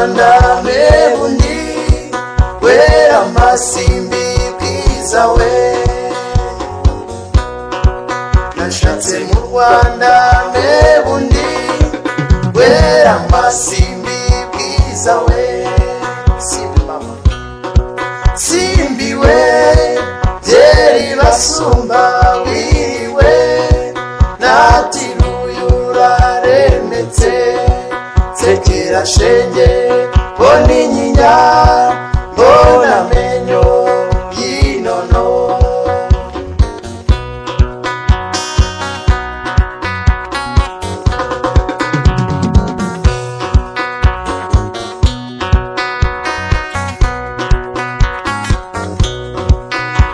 Rwanda mebundi wera masimbi bwiza we. Nashatse mu Rwanda mebundi wera masimbi bwiza we. Simbi mama simbi we byeri basumba wiwe natiruyura remetse sekera shenge boni nyinya bona menyo yinono.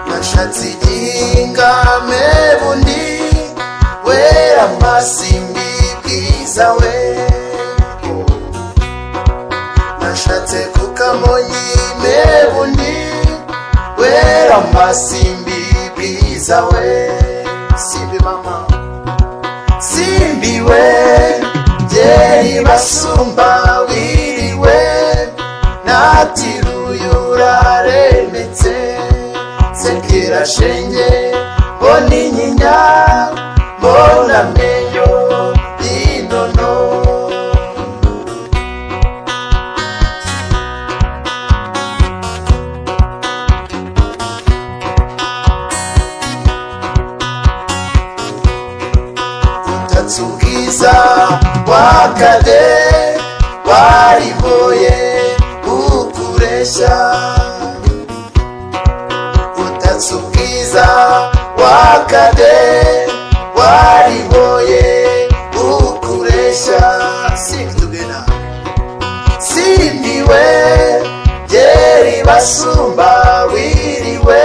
Nashatse igihinga mebundi wera masimbi bwiza we. Nashatse kukamonyi mebundi wera masimbi bwiza we. Simbi mama simbi we byeri basumba wiriwe natiruyura remetse sekera shenge boni nyinya bona menyo yinono. Utatsugiza wakade wariboye ukuresha. Utatsugiza wakade wariboye ukuresha. Sing together. Simbi we byeri basumba wiriwe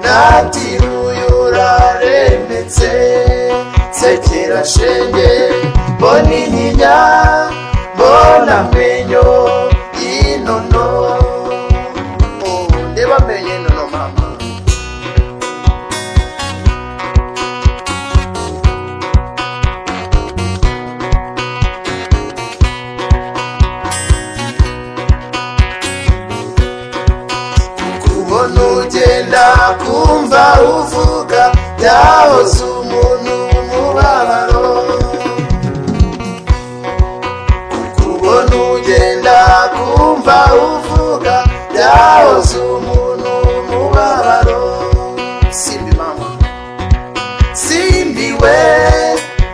natiruyura remetse sekera shenge boni nyinya bona menyo yinono. Ndeba menyo yinono mama. Kubona ugenda kumva uvuga byahoze umuntu mubabaro. Kubona ugenda kumva uvuga byahoze umuntu mubabaro. Simbi mama simbi we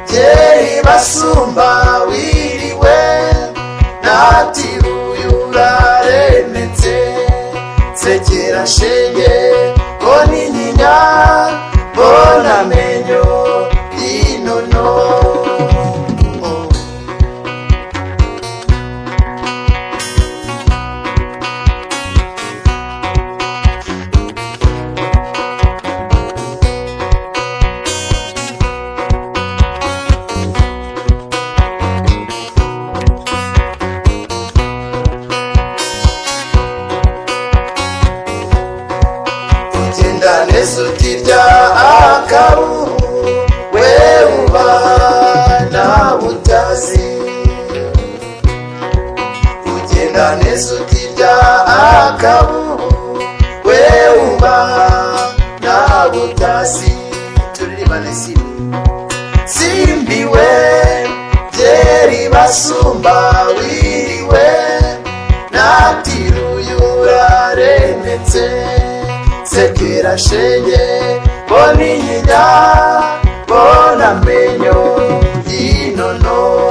byeri basumba wiriwe natiruyura remetse sekera shenge boni nyinya bona menyo yinono. Nesutirya akabu weuba na butazi. Ugenda nesutirya akabu weuba na butazi. Turibane simbi simbi we byeri basumba wiriwe natiruyura remetse sekera shenge boni nyinya bona menyo yinono.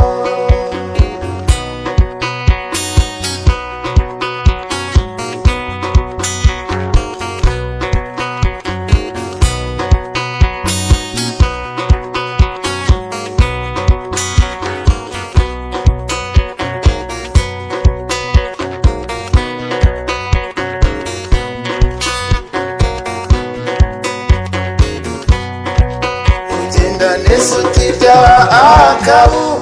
Nesutirya akabu